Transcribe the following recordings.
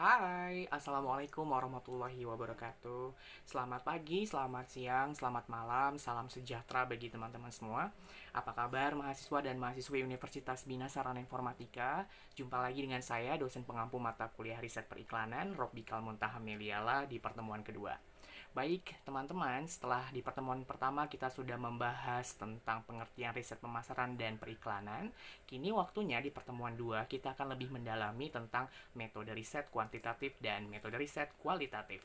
Hai, Assalamualaikum warahmatullahi wabarakatuh. Selamat pagi, selamat siang, selamat malam, salam sejahtera bagi teman-teman semua. Apa kabar mahasiswa dan mahasiswi Universitas Bina Sarana Informatika? Jumpa lagi dengan saya, dosen pengampu mata kuliah riset periklanan, Robby Kalmuntaha Meliala di pertemuan kedua. Baik, teman-teman, setelah di pertemuan pertama kita sudah membahas tentang pengertian riset pemasaran dan periklanan, kini waktunya di pertemuan 2 kita akan lebih mendalami tentang metode riset kuantitatif dan metode riset kualitatif.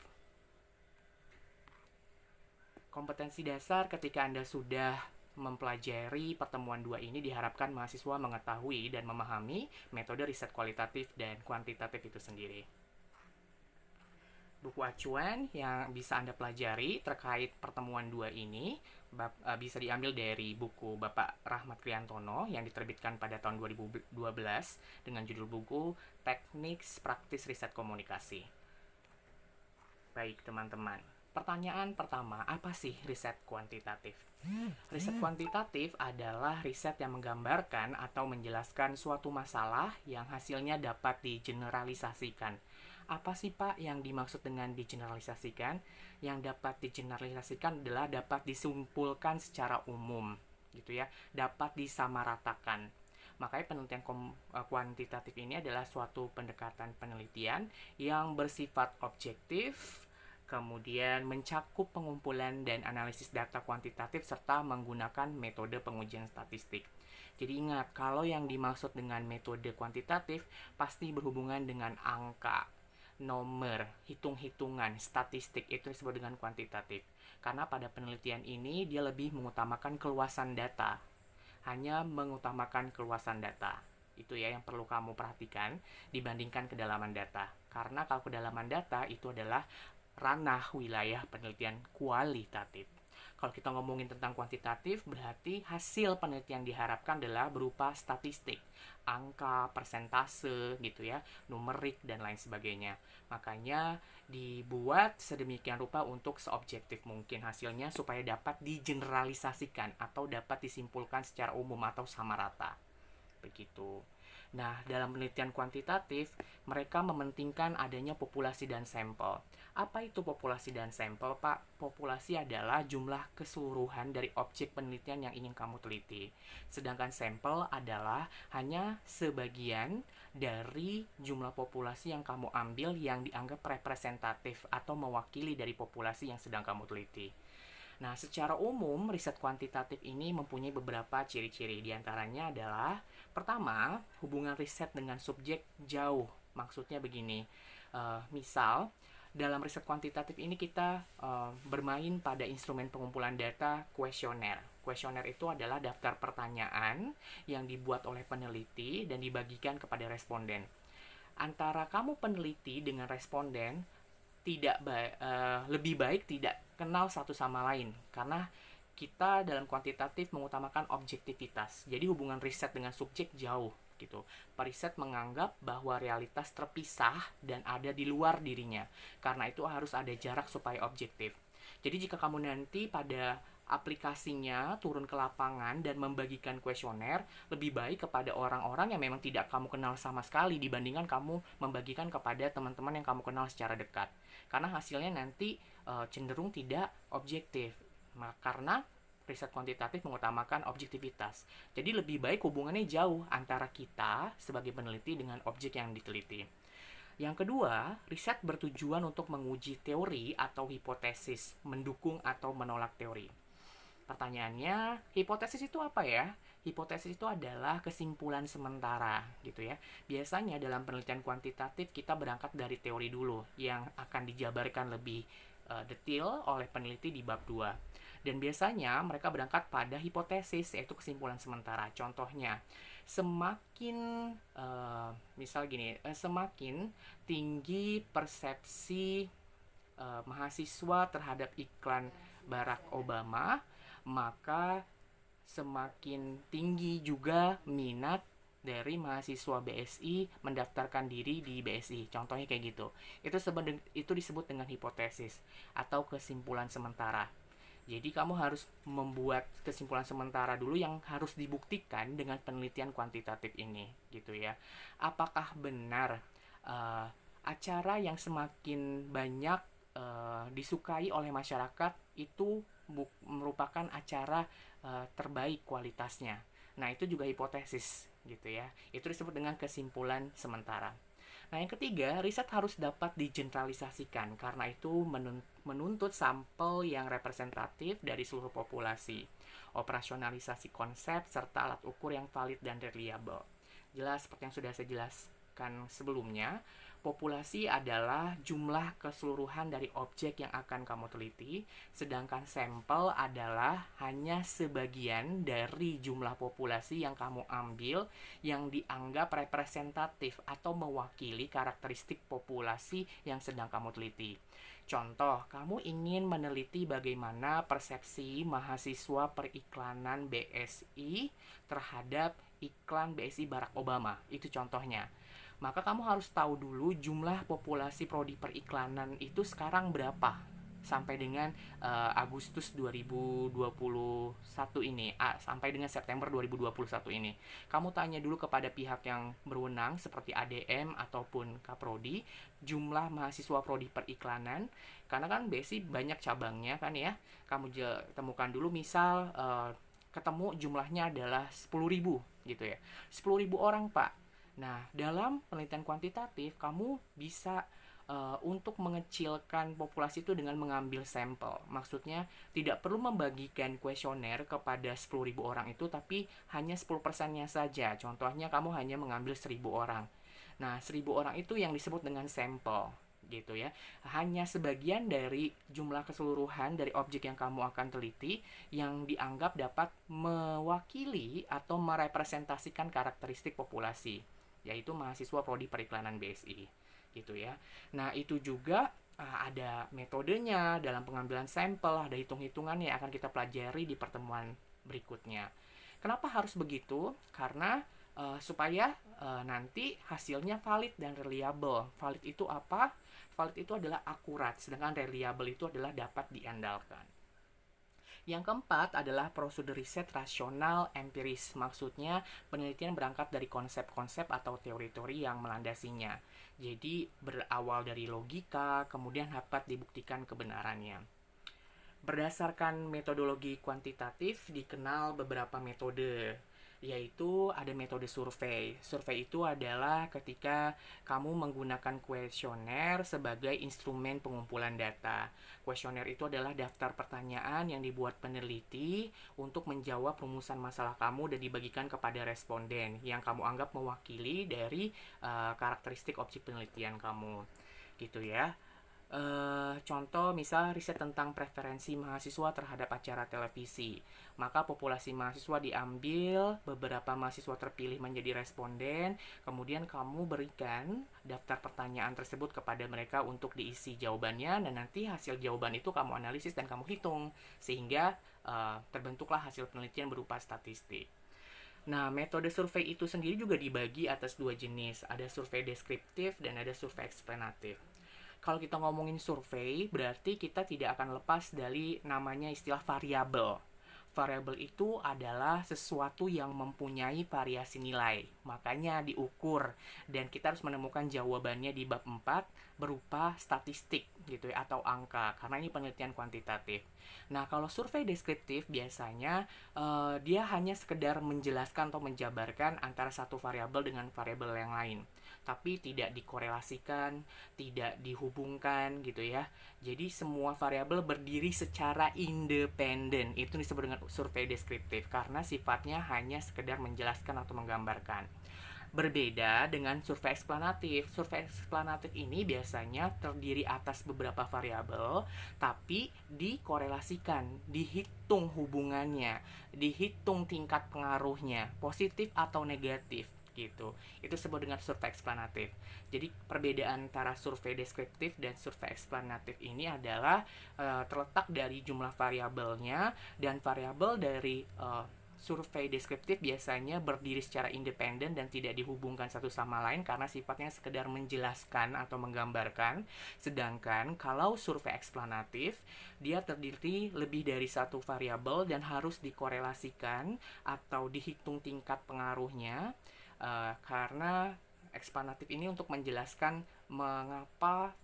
Kompetensi dasar ketika Anda sudah mempelajari pertemuan 2 ini diharapkan mahasiswa mengetahui dan memahami metode riset kualitatif dan kuantitatif itu sendiri. Buku acuan yang bisa Anda pelajari terkait pertemuan 2 ini bisa diambil dari buku Bapak Rahmat Kriantono yang diterbitkan pada tahun 2012 dengan judul buku Teknik Praktis Riset Komunikasi. Baik, teman-teman. Pertanyaan pertama, apa sih riset kuantitatif? Riset kuantitatif adalah riset yang menggambarkan atau menjelaskan suatu masalah yang hasilnya dapat digeneralisasikan. Apa sih Pak yang dimaksud dengan digeneralisasikan? Yang dapat digeneralisasikan adalah dapat disimpulkan secara umum, gitu ya, dapat disamaratakan. Makanya penelitian kuantitatif ini adalah suatu pendekatan penelitian yang bersifat objektif, kemudian mencakup pengumpulan dan analisis data kuantitatif serta menggunakan metode pengujian statistik. Jadi ingat, kalau yang dimaksud dengan metode kuantitatif pasti berhubungan dengan angka, nomor, hitung-hitungan, statistik, itu disebut dengan kuantitatif. Karena pada penelitian ini dia lebih mengutamakan keluasan data, hanya mengutamakan keluasan data. Itu ya yang perlu kamu perhatikan dibandingkan kedalaman data. Karena kalau kedalaman data itu adalah ranah wilayah penelitian kualitatif. Kalau kita ngomongin tentang kuantitatif, berarti hasil penelitian diharapkan adalah berupa statistik, angka, persentase, gitu ya, numerik, dan lain sebagainya. Makanya dibuat sedemikian rupa untuk seobjektif mungkin hasilnya supaya dapat digeneralisasikan atau dapat disimpulkan secara umum atau sama rata. Begitu. Nah, dalam penelitian kuantitatif, mereka mementingkan adanya populasi dan sampel. Apa itu populasi dan sampel, Pak? Populasi adalah jumlah keseluruhan dari objek penelitian yang ingin kamu teliti. Sedangkan sampel adalah hanya sebagian dari jumlah populasi yang kamu ambil yang dianggap representatif atau mewakili dari populasi yang sedang kamu teliti. Nah, secara umum, riset kuantitatif ini mempunyai beberapa ciri-ciri. Di antaranya adalah, pertama, hubungan riset dengan subjek jauh. Maksudnya begini, misal, dalam riset kuantitatif ini kita bermain pada instrumen pengumpulan data kuesioner. Kuesioner itu adalah daftar pertanyaan yang dibuat oleh peneliti dan dibagikan kepada responden. Antara kamu peneliti dengan responden, lebih baik tidak kenal satu sama lain karena kita dalam kuantitatif mengutamakan objektivitas. Jadi hubungan riset dengan subjek jauh gitu. Periset menganggap bahwa realitas terpisah dan ada di luar dirinya. Karena itu harus ada jarak supaya objektif. Jadi jika kamu nanti pada aplikasinya turun ke lapangan dan membagikan kuesioner, lebih baik kepada orang-orang yang memang tidak kamu kenal sama sekali dibandingkan kamu membagikan kepada teman-teman yang kamu kenal secara dekat. Karena hasilnya nanti cenderung tidak objektif. Karena riset kuantitatif mengutamakan objektivitas. Jadi lebih baik hubungannya jauh antara kita sebagai peneliti dengan objek yang diteliti. Yang kedua, riset bertujuan untuk menguji teori atau hipotesis, mendukung atau menolak teori. Pertanyaannya, hipotesis itu apa ya? Hipotesis itu adalah kesimpulan sementara gitu ya. Biasanya dalam penelitian kuantitatif kita berangkat dari teori dulu yang akan dijabarkan lebih detail oleh peneliti di bab 2. Dan biasanya mereka berangkat pada hipotesis yaitu kesimpulan sementara. Contohnya, semakin misal gini, semakin tinggi persepsi mahasiswa terhadap iklan Barack Obama, maka semakin tinggi juga minat dari mahasiswa BSI mendaftarkan diri di BSI. Contohnya kayak gitu. Itu disebut dengan hipotesis atau kesimpulan sementara. Jadi kamu harus membuat kesimpulan sementara dulu yang harus dibuktikan dengan penelitian kuantitatif ini, gitu ya. Apakah benar uh, acara yang semakin banyak disukai oleh masyarakat itu merupakan acara terbaik kualitasnya. Nah, itu juga hipotesis gitu ya. Itu disebut dengan kesimpulan sementara. Nah, yang ketiga, riset harus dapat digeneralisasikan karena itu menuntut sampel yang representatif dari seluruh populasi, operasionalisasi konsep, serta alat ukur yang valid dan reliable. Jelas seperti yang sudah saya jelaskan sebelumnya, populasi adalah jumlah keseluruhan dari objek yang akan kamu teliti, sedangkan sampel adalah hanya sebagian dari jumlah populasi yang kamu ambil yang dianggap representatif atau mewakili karakteristik populasi yang sedang kamu teliti. Contoh, kamu ingin meneliti bagaimana persepsi mahasiswa periklanan BSI terhadap iklan BSI Barack Obama. Itu contohnya. Maka kamu harus tahu dulu jumlah populasi prodi periklanan itu sekarang berapa sampai dengan Agustus 2021 ini, sampai dengan September 2021 ini. Kamu tanya dulu kepada pihak yang berwenang seperti ADM ataupun Kaprodi, jumlah mahasiswa prodi periklanan, karena kan BSI banyak cabangnya kan ya. Kamu temukan dulu misal ketemu jumlahnya adalah 10.000 gitu ya. 10.000 orang, Pak. Nah, dalam penelitian kuantitatif, kamu bisa untuk mengecilkan populasi itu dengan mengambil sampel. Maksudnya, tidak perlu membagikan kuesioner kepada 10.000 orang itu, tapi hanya 10%-nya saja. Contohnya, kamu hanya mengambil 1.000 orang. Nah, 1.000 orang itu yang disebut dengan sampel gitu ya. Hanya sebagian dari jumlah keseluruhan dari objek yang kamu akan teliti yang dianggap dapat mewakili atau merepresentasikan karakteristik populasi, yaitu mahasiswa prodi periklanan BSI gitu ya. Nah, itu juga ada metodenya dalam pengambilan sampel, ada hitung-hitungan yang akan kita pelajari di pertemuan berikutnya. Kenapa harus begitu? Karena supaya nanti hasilnya valid dan reliable. Valid itu apa? Valid itu adalah akurat, sedangkan reliable itu adalah dapat diandalkan. Yang keempat adalah prosedur riset rasional empiris. Maksudnya penelitian berangkat dari konsep-konsep atau teori-teori yang melandasinya. Jadi berawal dari logika, kemudian dapat dibuktikan kebenarannya. Berdasarkan metodologi kuantitatif dikenal beberapa metode, yaitu ada metode survei. Survei itu adalah ketika kamu menggunakan kuesioner sebagai instrumen pengumpulan data. Kuesioner itu adalah daftar pertanyaan yang dibuat peneliti untuk menjawab rumusan masalah kamu dan dibagikan kepada responden yang kamu anggap mewakili dari karakteristik objek penelitian kamu. Gitu ya. Contoh misal riset tentang preferensi mahasiswa terhadap acara televisi, maka populasi mahasiswa diambil, beberapa mahasiswa terpilih menjadi responden, kemudian kamu berikan daftar pertanyaan tersebut kepada mereka untuk diisi jawabannya, dan nanti hasil jawaban itu kamu analisis dan kamu hitung sehingga terbentuklah hasil penelitian berupa statistik. Nah, metode survei itu sendiri juga dibagi atas dua jenis, ada survei deskriptif dan ada survei eksplanatif. Kalau kita ngomongin survei, berarti kita tidak akan lepas dari namanya istilah variabel. Variabel itu adalah sesuatu yang mempunyai variasi nilai, makanya diukur, dan kita harus menemukan jawabannya di bab 4 berupa statistik gitu ya, atau angka, karena ini penelitian kuantitatif. Nah, kalau survei deskriptif biasanya dia hanya sekedar menjelaskan atau menjabarkan antara satu variabel dengan variabel yang lain, tapi tidak dikorelasikan, tidak dihubungkan gitu ya. Jadi semua variabel berdiri secara independen. Itu disebut dengan survei deskriptif karena sifatnya hanya sekedar menjelaskan atau menggambarkan. Berbeda dengan survei eksplanatif. Survei eksplanatif ini biasanya terdiri atas beberapa variabel, tapi dikorelasikan, dihitung hubungannya, dihitung tingkat pengaruhnya, positif atau negatif gitu. Itu disebut dengan survei eksplanatif. Jadi perbedaan antara survei deskriptif dan survei eksplanatif ini adalah terletak dari jumlah variabelnya, dan variabel dari survei deskriptif biasanya berdiri secara independen dan tidak dihubungkan satu sama lain karena sifatnya sekedar menjelaskan atau menggambarkan. Sedangkan kalau survei eksplanatif, dia terdiri lebih dari satu variabel dan harus dikorelasikan atau dihitung tingkat pengaruhnya karena eksplanatif ini untuk menjelaskan mengapa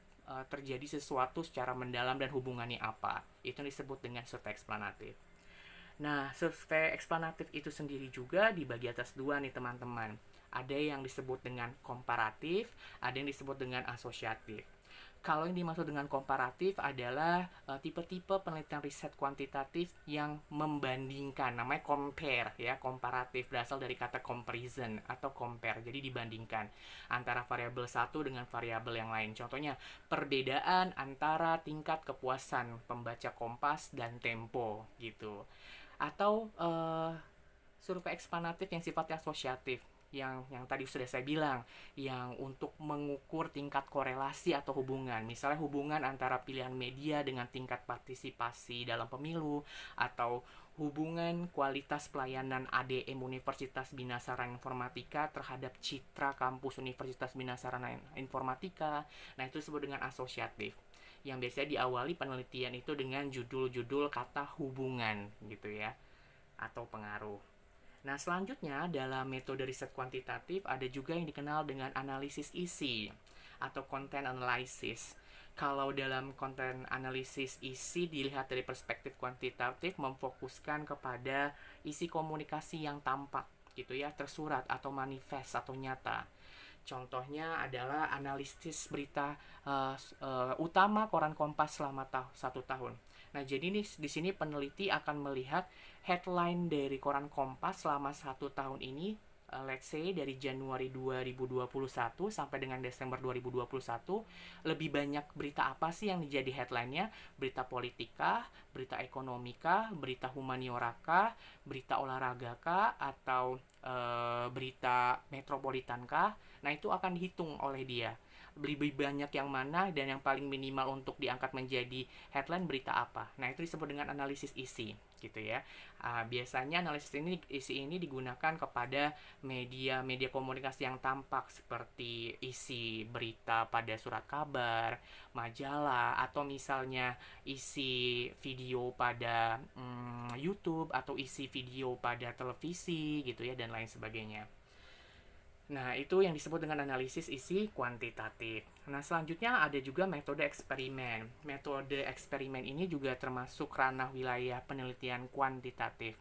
terjadi sesuatu secara mendalam dan hubungannya apa. Itu disebut dengan survei eksplanatif. Nah, survei eksplanatif itu sendiri juga dibagi atas dua nih teman-teman. Ada yang disebut dengan komparatif, ada yang disebut dengan asosiatif. Kalau yang dimaksud dengan komparatif adalah tipe-tipe penelitian riset kuantitatif yang membandingkan, namanya compare ya, komparatif berasal dari kata comparison atau compare, jadi dibandingkan antara variabel satu dengan variabel yang lain. Contohnya perbedaan antara tingkat kepuasan pembaca Kompas dan Tempo gitu. Atau survei eksplanatif yang sifatnya asosiatif, yang tadi sudah saya bilang, yang untuk mengukur tingkat korelasi atau hubungan, misalnya hubungan antara pilihan media dengan tingkat partisipasi dalam pemilu, atau hubungan kualitas pelayanan ADM Universitas Bina Sarana Informatika terhadap citra kampus Universitas Bina Sarana Informatika. Nah, itu disebut dengan asosiatif, yang biasanya diawali penelitian itu dengan judul-judul kata hubungan gitu ya, atau pengaruh. Nah, selanjutnya dalam metode riset kuantitatif ada juga yang dikenal dengan analisis isi atau content analysis. Kalau dalam content analisis isi dilihat dari perspektif kuantitatif, memfokuskan kepada isi komunikasi yang tampak gitu ya, tersurat atau manifest atau nyata. Contohnya adalah analisis berita utama koran Kompas selama 1 tahun. Nah, jadi nih di sini peneliti akan melihat headline dari koran Kompas selama 1 tahun ini, let's say dari Januari 2021 sampai dengan Desember 2021, lebih banyak berita apa sih yang menjadi headline-nya? Berita politika, berita ekonomika, berita humaniora kah, berita olahraga kah, atau berita metropolitan kah? Nah, itu akan dihitung oleh dia. Lebih banyak yang mana dan yang paling minimal untuk diangkat menjadi headline berita apa. Nah, itu disebut dengan analisis isi gitu ya. Biasanya analisis isi ini digunakan kepada media komunikasi yang tampak seperti isi berita pada surat kabar, majalah, atau misalnya isi video pada YouTube atau isi video pada televisi gitu ya, dan lain sebagainya. Nah, itu yang disebut dengan analisis isi kuantitatif. Nah, selanjutnya ada juga metode eksperimen. Metode eksperimen ini juga termasuk ranah wilayah penelitian kuantitatif,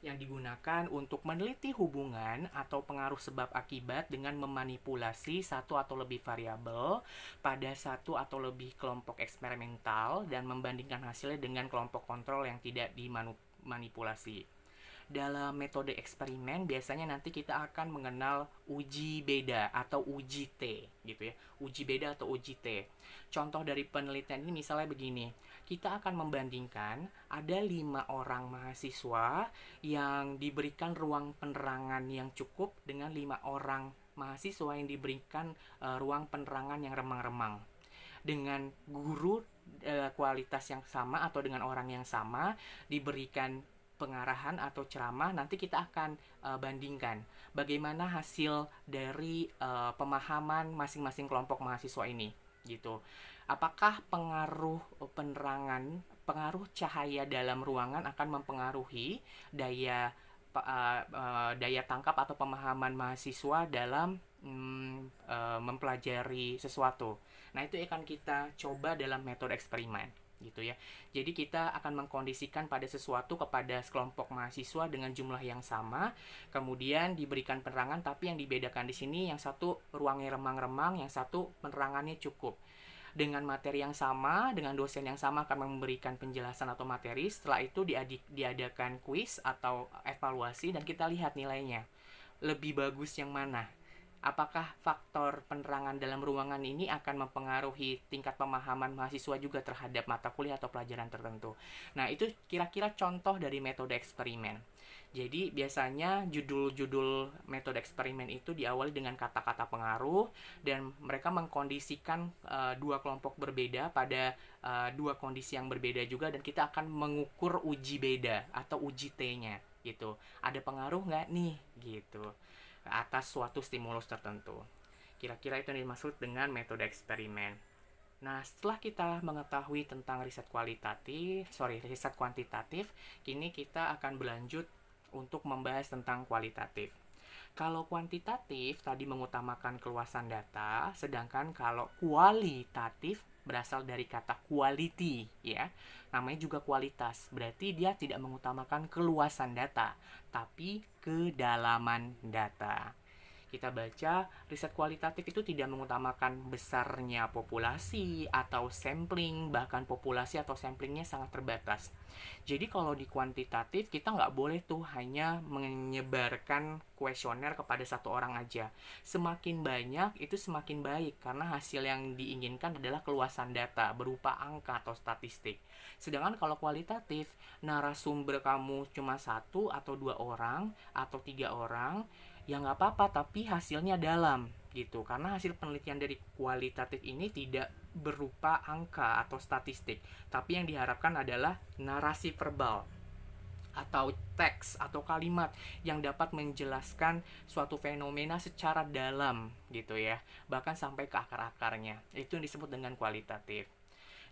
yang digunakan untuk meneliti hubungan atau pengaruh sebab akibat dengan memanipulasi satu atau lebih variabel pada satu atau lebih kelompok eksperimental dan membandingkan hasilnya dengan kelompok kontrol yang tidak dimanipulasi. Dalam metode eksperimen biasanya nanti kita akan mengenal uji beda atau uji T gitu ya. Uji beda atau uji T. Contoh dari penelitian ini misalnya begini. Kita akan membandingkan ada 5 orang mahasiswa yang diberikan ruang penerangan yang cukup dengan 5 orang mahasiswa yang diberikan ruang penerangan yang remang-remang. Dengan guru kualitas yang sama atau dengan orang yang sama diberikan pengarahan atau ceramah, nanti kita akan bandingkan bagaimana hasil dari pemahaman masing-masing kelompok mahasiswa ini gitu. Apakah pengaruh penerangan, pengaruh cahaya dalam ruangan akan mempengaruhi daya daya tangkap atau pemahaman mahasiswa dalam mempelajari sesuatu. Nah, itu akan kita coba dalam metode eksperimen gitu ya. Jadi kita akan mengkondisikan pada sesuatu kepada sekelompok mahasiswa dengan jumlah yang sama, kemudian diberikan penerangan, tapi yang dibedakan di sini yang satu ruangnya remang-remang, yang satu penerangannya cukup. Dengan materi yang sama, dengan dosen yang sama akan memberikan penjelasan atau materi. Setelah itu diadakan kuis atau evaluasi dan kita lihat nilainya. Lebih bagus yang mana? Apakah faktor penerangan dalam ruangan ini akan mempengaruhi tingkat pemahaman mahasiswa juga terhadap mata kuliah atau pelajaran tertentu. Nah, itu kira-kira contoh dari metode eksperimen. Jadi, biasanya judul-judul metode eksperimen itu diawali dengan kata-kata pengaruh dan mereka mengkondisikan dua kelompok berbeda pada dua kondisi yang berbeda juga, dan kita akan mengukur uji beda atau uji T-nya gitu. Ada pengaruh nggak nih gitu atas suatu stimulus tertentu. Kira-kira itu yang dimaksud dengan metode eksperimen. Nah, setelah kita mengetahui tentang riset kuantitatif, kini kita akan berlanjut untuk membahas tentang kualitatif. Kalau kuantitatif tadi mengutamakan keluasan data, sedangkan kalau kualitatif berasal dari kata quality, ya. Namanya juga kualitas. Berarti dia tidak mengutamakan keluasan data, tapi kedalaman data. Kita baca, riset kualitatif itu tidak mengutamakan besarnya populasi atau sampling, bahkan populasi atau samplingnya sangat terbatas. Jadi kalau di kuantitatif, kita nggak boleh tuh hanya menyebarkan kuesioner kepada satu orang aja. Semakin banyak, itu semakin baik, karena hasil yang diinginkan adalah keluasan data, berupa angka atau statistik. Sedangkan kalau kualitatif, narasumber kamu cuma satu atau dua orang, atau tiga orang, ya nggak apa-apa, tapi hasilnya dalam gitu, karena hasil penelitian dari kualitatif ini tidak berupa angka atau statistik, tapi yang diharapkan adalah narasi verbal atau teks atau kalimat yang dapat menjelaskan suatu fenomena secara dalam gitu ya, bahkan sampai ke akar-akarnya. Itu yang disebut dengan kualitatif.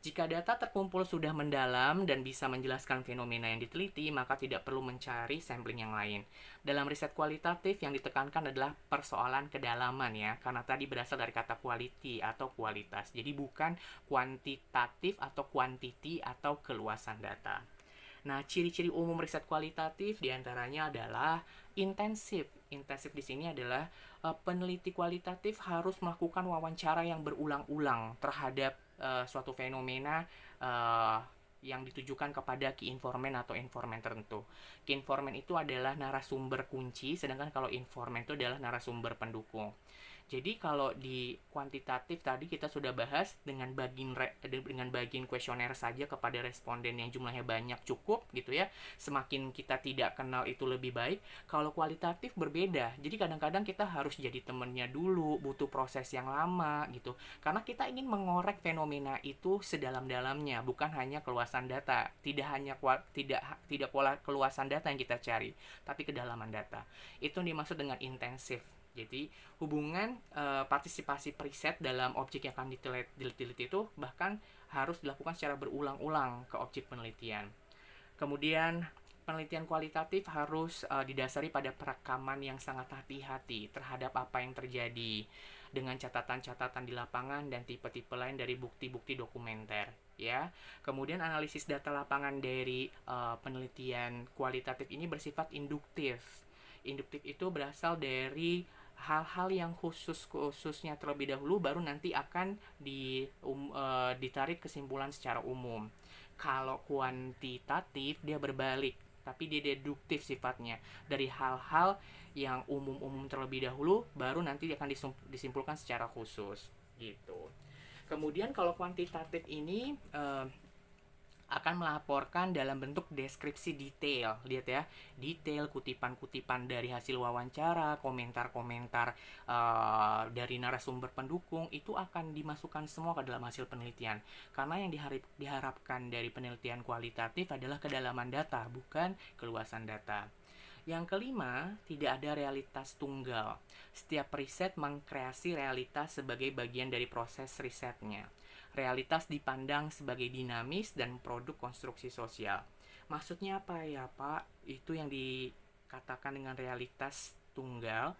Jika data terkumpul sudah mendalam dan bisa menjelaskan fenomena yang diteliti, maka tidak perlu mencari sampling yang lain. Dalam riset kualitatif yang ditekankan adalah persoalan kedalaman ya, karena tadi berasal dari kata quality atau kualitas. Jadi bukan kuantitatif atau quantity atau keluasan data. Nah, ciri-ciri umum riset kualitatif diantaranya adalah intensif. Intensif di sini adalah peneliti kualitatif harus melakukan wawancara yang berulang-ulang terhadap suatu fenomena yang ditujukan kepada key informant atau informan tertentu. Key informant itu adalah narasumber kunci, sedangkan kalau informant itu adalah narasumber pendukung. Jadi kalau di kuantitatif tadi kita sudah bahas dengan bagian kuesioner saja kepada responden yang jumlahnya banyak cukup gitu ya. Semakin kita tidak kenal itu lebih baik. Kalau kualitatif berbeda. Jadi kadang-kadang kita harus jadi temennya dulu, butuh proses yang lama gitu. Karena kita ingin mengorek fenomena itu sedalam-dalamnya, bukan hanya keluasan data. Tidak pola keluasan data yang kita cari, tapi kedalaman data. Itu dimaksud dengan intensif. Jadi hubungan partisipasi periset dalam objek yang akan diteliti itu bahkan harus dilakukan secara berulang-ulang ke objek penelitian. Kemudian penelitian kualitatif harus didasari pada perekaman yang sangat hati-hati terhadap apa yang terjadi, dengan catatan-catatan di lapangan dan tipe-tipe lain dari bukti-bukti dokumenter ya. Kemudian analisis data lapangan dari penelitian kualitatif ini bersifat induktif. Induktif itu berasal dari hal-hal yang khususnya terlebih dahulu, baru nanti akan ditarik kesimpulan secara umum. Kalau kuantitatif dia berbalik, tapi dia deduktif sifatnya, dari hal-hal yang umum-umum terlebih dahulu, baru nanti akan disimpulkan secara khusus gitu. Kemudian kalau kuantitatif ini akan melaporkan dalam bentuk deskripsi detail. Lihat ya, detail kutipan-kutipan dari hasil wawancara, komentar-komentar dari narasumber pendukung, itu akan dimasukkan semua ke dalam hasil penelitian. Karena yang diharapkan dari penelitian kualitatif adalah kedalaman data, bukan keluasan data. Yang kelima, tidak ada realitas tunggal. Setiap riset mengkreasi realitas sebagai bagian dari proses risetnya. Realitas dipandang sebagai dinamis dan produk konstruksi sosial. Maksudnya apa ya Pak? Itu yang dikatakan dengan realitas tunggal.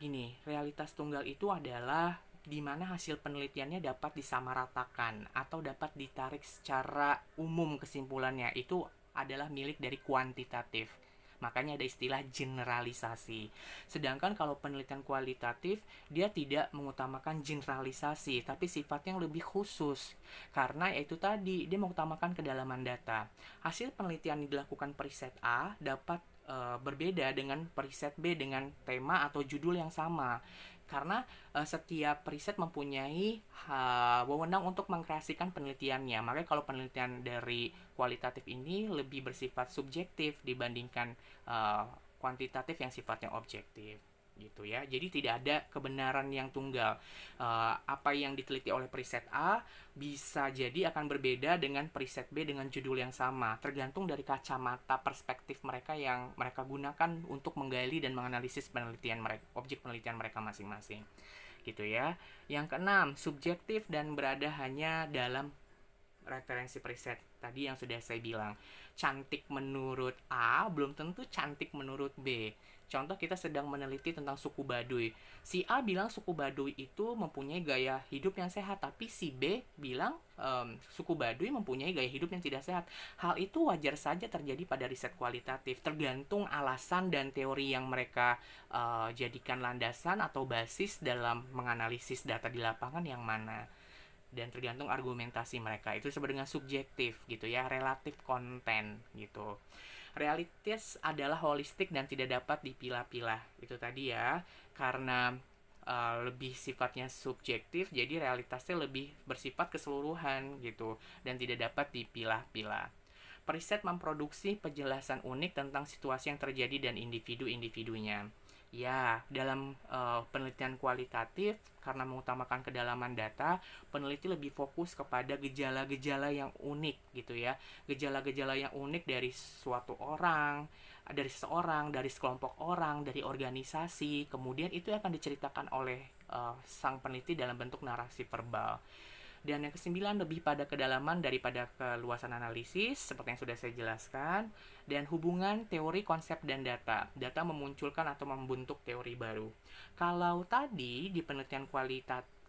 Gini, realitas tunggal itu adalah di mana hasil penelitiannya dapat disamaratakan atau dapat ditarik secara umum kesimpulannya. Itu adalah milik dari kuantitatif. Makanya ada istilah generalisasi. Sedangkan kalau penelitian kualitatif, dia tidak mengutamakan generalisasi, tapi sifatnya yang lebih khusus. Karena yaitu tadi, dia mengutamakan kedalaman data. Hasil penelitian yang dilakukan periset A dapat berbeda dengan periset B dengan tema atau judul yang sama. Karena setiap riset mempunyai wewenang untuk mengkreasikan penelitiannya. Makanya kalau penelitian dari kualitatif ini lebih bersifat subjektif dibandingkan kuantitatif yang sifatnya objektif gitu ya. Jadi tidak ada kebenaran yang tunggal. Apa yang diteliti oleh periset A bisa jadi akan berbeda dengan periset B dengan judul yang sama, tergantung dari kacamata perspektif mereka yang mereka gunakan untuk menggali dan menganalisis penelitian mereka, objek penelitian mereka masing-masing gitu ya. Yang keenam, subjektif dan berada hanya dalam referensi preset. Tadi yang sudah saya bilang, cantik menurut A belum tentu cantik menurut B. Contoh, kita sedang meneliti tentang suku Baduy. Si A bilang suku Baduy itu mempunyai gaya hidup yang sehat, tapi si B bilang suku Baduy mempunyai gaya hidup yang tidak sehat. Hal itu wajar saja terjadi pada riset kualitatif, tergantung alasan dan teori yang mereka jadikan landasan atau basis dalam menganalisis data di lapangan yang mana, dan tergantung argumentasi mereka. Itu disebut dengan subjektif gitu ya, relatif konten gitu. Realitas adalah holistik dan tidak dapat dipilah-pilah. Itu tadi ya, karena lebih sifatnya subjektif, jadi realitasnya lebih bersifat keseluruhan gitu dan tidak dapat dipilah-pilah. Periset memproduksi penjelasan unik tentang situasi yang terjadi dan individu-individunya. Ya, dalam penelitian kualitatif, karena mengutamakan kedalaman data, peneliti lebih fokus kepada gejala-gejala yang unik gitu ya. Gejala-gejala yang unik dari suatu orang, dari seseorang, dari sekelompok orang, dari organisasi, kemudian itu akan diceritakan oleh sang peneliti dalam bentuk narasi verbal. Dan yang kesembilan, lebih pada kedalaman daripada keluasan analisis, seperti yang sudah saya jelaskan. Dan hubungan teori, konsep, dan data. Data memunculkan atau membentuk teori baru. Kalau tadi di penelitian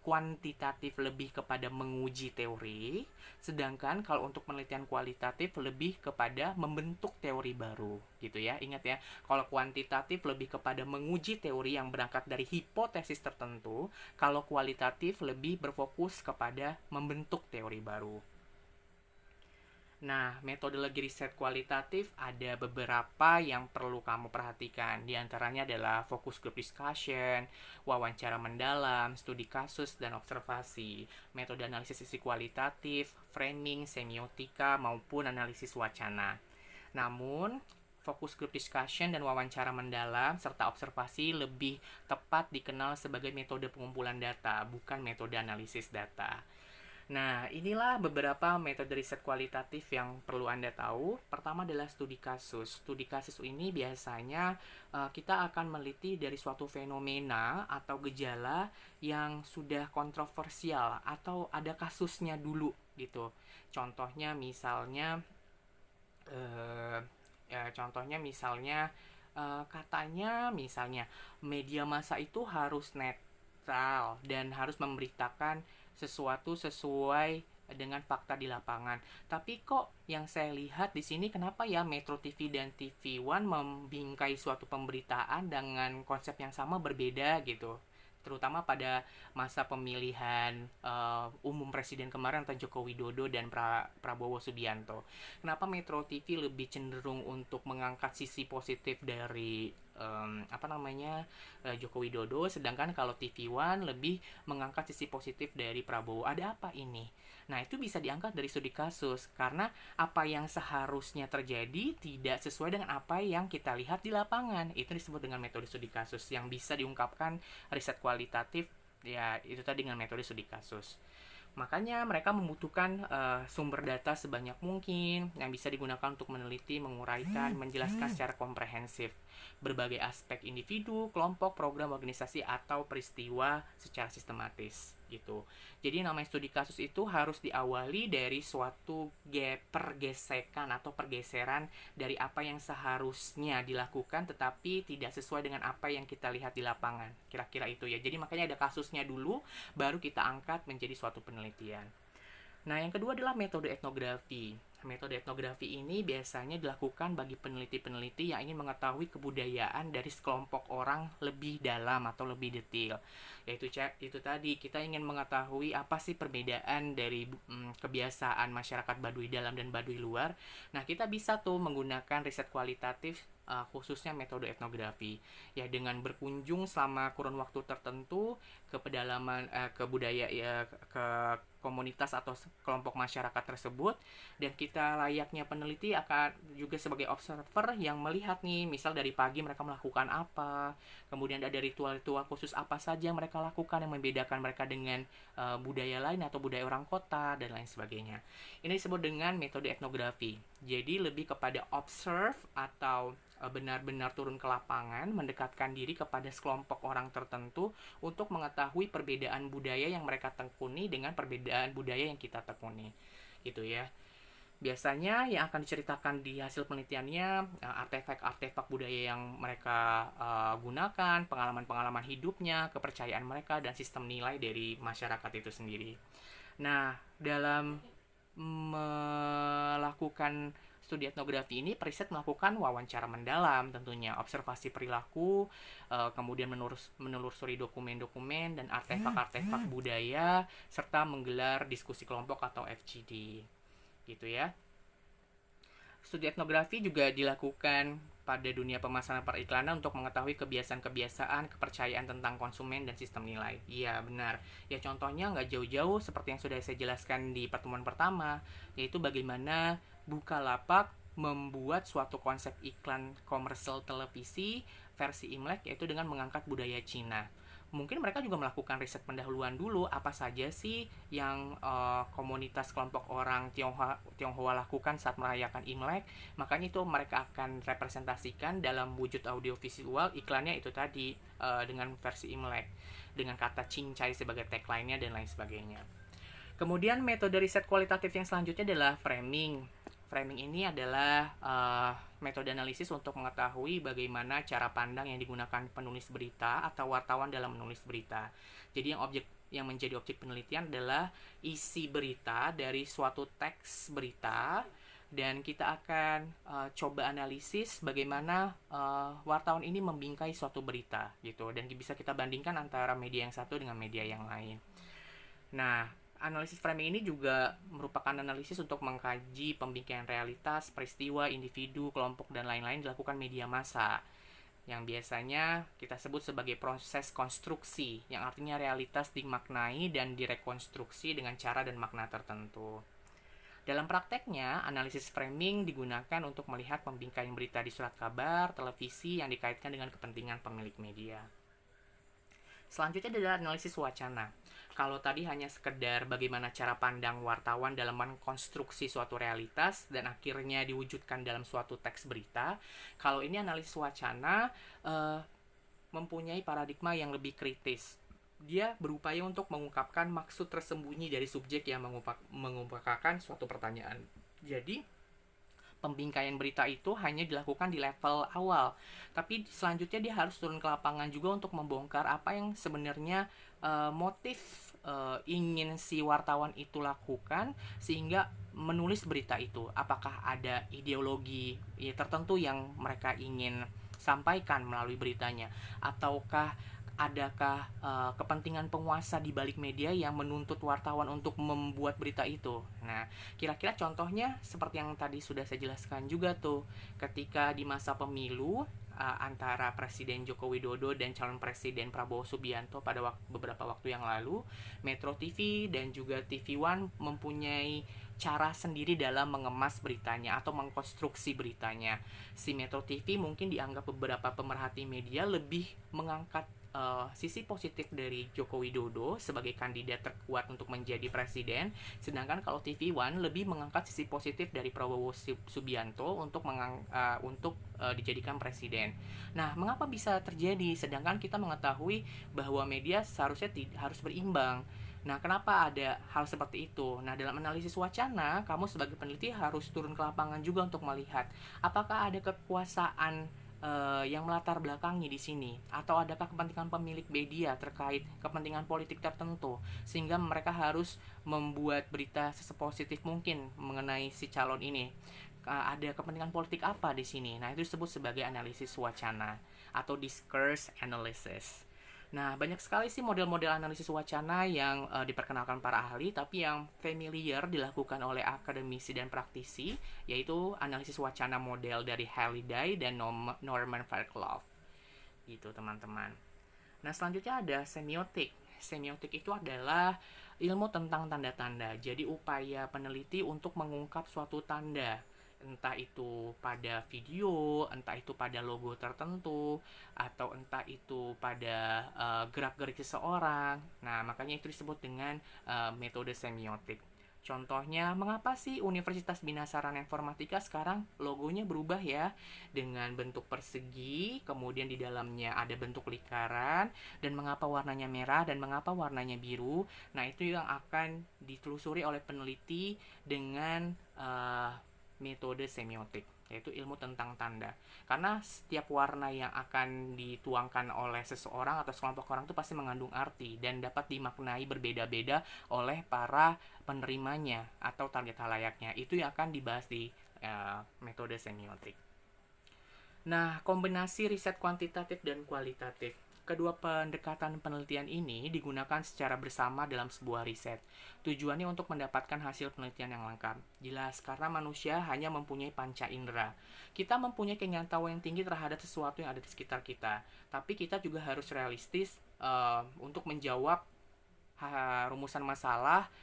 kuantitatif lebih kepada menguji teori, sedangkan kalau untuk penelitian kualitatif lebih kepada membentuk teori baru, gitu ya. Ingat ya, kalau kuantitatif lebih kepada menguji teori yang berangkat dari hipotesis tertentu, kalau kualitatif lebih berfokus kepada membentuk teori baru. Nah, metodologi riset kualitatif ada beberapa yang perlu kamu perhatikan. Di antaranya adalah focus group discussion, wawancara mendalam, studi kasus, dan observasi, metode analisis sisi kualitatif, framing, semiotika, maupun analisis wacana. Namun, fokus group discussion dan wawancara mendalam serta observasi lebih tepat dikenal sebagai metode pengumpulan data, bukan metode analisis data. Nah, inilah beberapa metode riset kualitatif yang perlu Anda tahu. Pertama adalah studi kasus. Studi kasus ini biasanya kita akan meneliti dari suatu fenomena atau gejala yang sudah kontroversial atau ada kasusnya dulu gitu. Contohnya misalnya katanya misalnya media massa itu harus netral dan harus memberitakan sesuatu sesuai dengan fakta di lapangan. Tapi kok yang saya lihat di sini, kenapa ya Metro TV dan TV One membingkai suatu pemberitaan dengan konsep yang sama berbeda gitu, terutama pada masa pemilihan umum presiden kemarin antara Joko Widodo dan Prabowo Subianto. Kenapa Metro TV lebih cenderung untuk mengangkat sisi positif dari Joko Widodo, sedangkan kalau TV One lebih mengangkat sisi positif dari Prabowo? Ada apa ini? Nah, itu bisa diangkat dari studi kasus, karena apa yang seharusnya terjadi tidak sesuai dengan apa yang kita lihat di lapangan. Itu disebut dengan metode studi kasus yang bisa diungkapkan riset kualitatif, ya itu tadi dengan metode studi kasus. Makanya mereka membutuhkan sumber data sebanyak mungkin yang bisa digunakan untuk meneliti, menguraikan, menjelaskan secara komprehensif berbagai aspek individu, kelompok, program, organisasi, atau peristiwa secara sistematis gitu. Jadi namanya studi kasus itu harus diawali dari suatu pergesekan atau pergeseran dari apa yang seharusnya dilakukan tetapi tidak sesuai dengan apa yang kita lihat di lapangan. Kira-kira itu ya. Jadi makanya ada kasusnya dulu, baru kita angkat menjadi suatu penelitian. Nah, yang kedua adalah metode etnografi. Metode etnografi ini biasanya dilakukan bagi peneliti-peneliti yang ingin mengetahui kebudayaan dari sekelompok orang lebih dalam atau lebih detail. Yaitu itu tadi, kita ingin mengetahui apa sih perbedaan dari kebiasaan masyarakat Baduy dalam dan Baduy luar. Nah, kita bisa tuh menggunakan riset kualitatif khususnya metode etnografi. Ya, dengan berkunjung selama kurun waktu tertentu ke pedalaman ke budaya ke komunitas atau kelompok masyarakat tersebut, dan kita layaknya peneliti akan juga sebagai observer yang melihat nih, misal dari pagi mereka melakukan apa, kemudian ada ritual-ritual khusus apa saja yang mereka lakukan yang membedakan mereka dengan budaya lain atau budaya orang kota dan lain sebagainya. Ini disebut dengan metode etnografi. Jadi lebih kepada observe atau benar-benar turun ke lapangan, mendekatkan diri kepada sekelompok orang tertentu untuk mengetahui perbedaan budaya yang mereka tekuni dengan perbedaan budaya yang kita tekuni, gitu ya. Biasanya yang akan diceritakan di hasil penelitiannya artefak-artefak budaya yang mereka gunakan, pengalaman-pengalaman hidupnya, kepercayaan mereka, dan sistem nilai dari masyarakat itu sendiri. Nah, dalam melakukan studi etnografi ini, periset melakukan wawancara mendalam tentunya, observasi perilaku, kemudian menelusuri dokumen-dokumen dan artefak-artefak budaya, serta menggelar diskusi kelompok atau FGD. Gitu ya. Studi etnografi juga dilakukan pada dunia pemasaran periklanan untuk mengetahui kebiasaan-kebiasaan, kepercayaan tentang konsumen dan sistem nilai. Iya, benar. Ya contohnya nggak jauh-jauh seperti yang sudah saya jelaskan di pertemuan pertama, yaitu bagaimana Bukalapak membuat suatu konsep iklan komersial televisi versi Imlek, yaitu dengan mengangkat budaya Cina. Mungkin mereka juga melakukan riset pendahuluan dulu apa saja sih yang komunitas kelompok orang Tionghoa lakukan saat merayakan Imlek. Makanya itu mereka akan representasikan dalam wujud audiovisual iklannya itu tadi dengan versi Imlek dengan kata cincai sebagai tagline-nya dan lain sebagainya. Kemudian metode riset kualitatif yang selanjutnya adalah framing. Framing ini adalah metode analisis untuk mengetahui bagaimana cara pandang yang digunakan penulis berita atau wartawan dalam menulis berita. Jadi yang menjadi objek penelitian adalah isi berita dari suatu teks berita, dan kita akan coba analisis bagaimana wartawan ini membingkai suatu berita gitu, dan bisa kita bandingkan antara media yang satu dengan media yang lain. Nah, analisis framing ini juga merupakan analisis untuk mengkaji pembingkaian realitas, peristiwa, individu, kelompok, dan lain-lain dilakukan media massa, yang biasanya kita sebut sebagai proses konstruksi, yang artinya realitas dimaknai dan direkonstruksi dengan cara dan makna tertentu. Dalam prakteknya, analisis framing digunakan untuk melihat pembingkaian berita di surat kabar, televisi yang dikaitkan dengan kepentingan pemilik media. Selanjutnya adalah analisis wacana. Kalau tadi hanya sekedar bagaimana cara pandang wartawan dalam mengkonstruksi suatu realitas dan akhirnya diwujudkan dalam suatu teks berita, kalau ini analisis wacana mempunyai paradigma yang lebih kritis. Dia berupaya untuk mengungkapkan maksud tersembunyi dari subjek yang mengungkapkan suatu pertanyaan. Jadi, pembingkaian berita itu hanya dilakukan di level awal, tapi selanjutnya dia harus turun ke lapangan juga untuk membongkar apa yang sebenarnya motif ingin si wartawan itu lakukan sehingga menulis berita itu. Apakah ada ideologi tertentu yang mereka ingin sampaikan melalui beritanya, ataukah adakah kepentingan penguasa di balik media yang menuntut wartawan untuk membuat berita itu. Nah, kira-kira contohnya seperti yang tadi sudah saya jelaskan juga tuh, ketika di masa pemilu antara Presiden Joko Widodo dan calon Presiden Prabowo Subianto pada beberapa waktu yang lalu, Metro TV dan juga TV One mempunyai cara sendiri dalam mengemas beritanya atau mengkonstruksi beritanya. Si Metro TV mungkin dianggap beberapa pemerhati media lebih mengangkat sisi positif dari Joko Widodo sebagai kandidat terkuat untuk menjadi presiden, sedangkan kalau TV One lebih mengangkat sisi positif dari Prabowo Subianto untuk dijadikan presiden. Nah, mengapa bisa terjadi? Sedangkan kita mengetahui bahwa media seharusnya harus berimbang. Nah, kenapa ada hal seperti itu? Nah, dalam analisis wacana, kamu sebagai peneliti harus turun ke lapangan juga untuk melihat apakah ada kekuasaan yang melatar belakangi di sini, atau adakah kepentingan pemilik media terkait kepentingan politik tertentu sehingga mereka harus membuat berita sepositif mungkin mengenai si calon ini. Ada kepentingan politik apa di sini? Nah, itu disebut sebagai analisis wacana atau discourse analysis. Nah, banyak sekali sih model-model analisis wacana yang diperkenalkan para ahli, tapi yang familiar dilakukan oleh akademisi dan praktisi, yaitu analisis wacana model dari Halliday dan Norman Fairclough. Gitu, teman-teman. Nah, selanjutnya ada semiotik. Semiotik itu adalah ilmu tentang tanda-tanda. Jadi, upaya peneliti untuk mengungkap suatu tanda, entah itu pada video, entah itu pada logo tertentu, atau entah itu pada gerak-gerik seseorang. Nah, makanya itu disebut dengan metode semiotik. Contohnya, mengapa sih Universitas Bina Sarana Informatika sekarang logonya berubah ya? Dengan bentuk persegi, kemudian di dalamnya ada bentuk lingkaran, dan mengapa warnanya merah dan mengapa warnanya biru? Nah, itu yang akan ditelusuri oleh peneliti dengan metode semiotik, yaitu ilmu tentang tanda. Karena setiap warna yang akan dituangkan oleh seseorang atau sekelompok orang itu pasti mengandung arti dan dapat dimaknai berbeda-beda oleh para penerimanya atau target halayaknya. Itu yang akan dibahas di metode semiotik. Nah, kombinasi riset kuantitatif dan kualitatif. Kedua pendekatan penelitian ini digunakan secara bersama dalam sebuah riset. Tujuannya untuk mendapatkan hasil penelitian yang lengkap. Jelas, karena manusia hanya mempunyai panca indera. Kita mempunyai keinginan tahu yang tinggi terhadap sesuatu yang ada di sekitar kita. Tapi kita juga harus realistis untuk menjawab rumusan masalah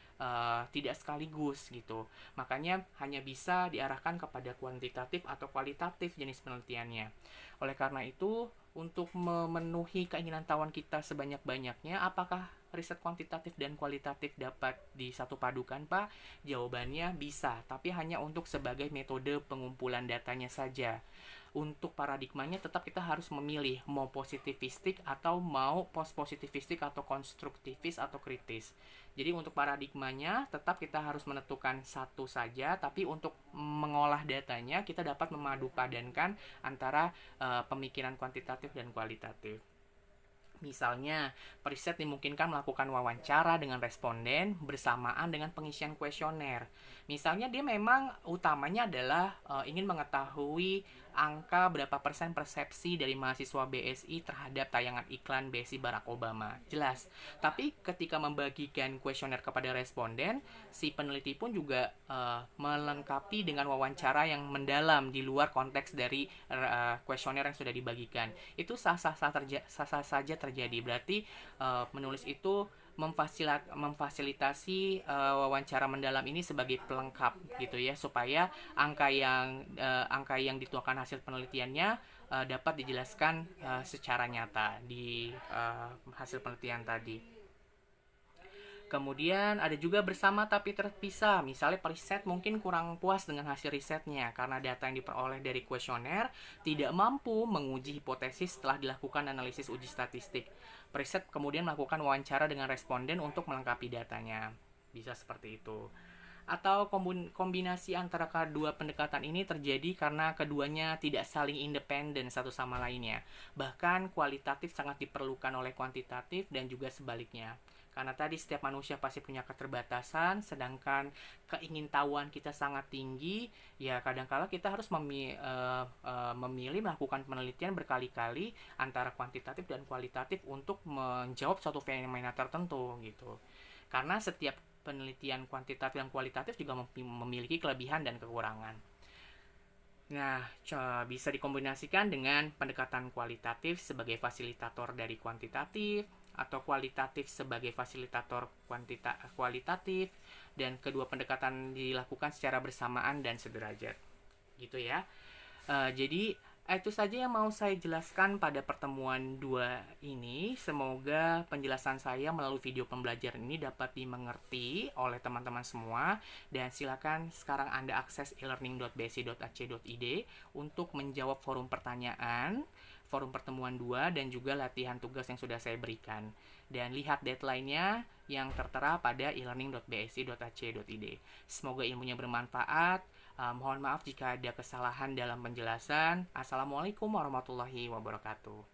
tidak sekaligus gitu. Makanya hanya bisa diarahkan kepada kuantitatif atau kualitatif jenis penelitiannya. Oleh karena itu, untuk memenuhi keinginan tahuan kita sebanyak-banyaknya, apakah riset kuantitatif dan kualitatif dapat disatu padukan, Pak? Jawabannya bisa, tapi hanya untuk sebagai metode pengumpulan datanya saja. Untuk paradigmanya tetap kita harus memilih mau positivistik atau mau post positivistik atau konstruktivis atau kritis. Jadi untuk paradigmanya tetap kita harus menentukan satu saja, tapi untuk mengolah datanya kita dapat memadupadankan antara pemikiran kuantitatif dan kualitatif. Misalnya, periset dimungkinkan melakukan wawancara dengan responden bersamaan dengan pengisian kuesioner. Misalnya dia memang utamanya adalah ingin mengetahui angka berapa persen persepsi dari mahasiswa BSI terhadap tayangan iklan BSI Barack Obama. Jelas. Tapi ketika membagikan kuesioner kepada responden, si peneliti pun juga melengkapi dengan wawancara yang mendalam di luar konteks dari kuesioner yang sudah dibagikan. Itu sah-sah saja terjadi. Berarti menulis itu memfasilitasi wawancara mendalam ini sebagai pelengkap gitu ya, supaya angka yang dituangkan hasil penelitiannya dapat dijelaskan secara nyata di hasil penelitian tadi. Kemudian ada juga bersama tapi terpisah. Misalnya periset mungkin kurang puas dengan hasil risetnya karena data yang diperoleh dari kuesioner tidak mampu menguji hipotesis setelah dilakukan analisis uji statistik. Periset kemudian melakukan wawancara dengan responden untuk melengkapi datanya. Bisa seperti itu. Atau kombinasi antara kedua pendekatan ini terjadi karena keduanya tidak saling independen satu sama lainnya. Bahkan kualitatif sangat diperlukan oleh kuantitatif dan juga sebaliknya. Karena tadi setiap manusia pasti punya keterbatasan, sedangkan keingintahuan kita sangat tinggi, ya kadangkala kita harus memilih melakukan penelitian berkali-kali antara kuantitatif dan kualitatif untuk menjawab suatu fenomena tertentu gitu. Karena setiap penelitian kuantitatif dan kualitatif juga memiliki kelebihan dan kekurangan. Nah, bisa dikombinasikan dengan pendekatan kualitatif sebagai fasilitator dari kuantitatif, atau kualitatif sebagai fasilitator kualitatif, dan kedua pendekatan dilakukan secara bersamaan dan sederajat gitu ya. Jadi itu saja yang mau saya jelaskan pada pertemuan 2 ini. Semoga penjelasan saya melalui video pembelajaran ini dapat dimengerti oleh teman-teman semua. Dan silakan sekarang Anda akses elearning.bsi.ac.id untuk menjawab forum pertanyaan, forum pertemuan 2, dan juga latihan tugas yang sudah saya berikan. Dan lihat deadline-nya yang tertera pada elearning.bsi.ac.id. Semoga ilmunya bermanfaat. Mohon maaf jika ada kesalahan dalam penjelasan. Assalamualaikum warahmatullahi wabarakatuh.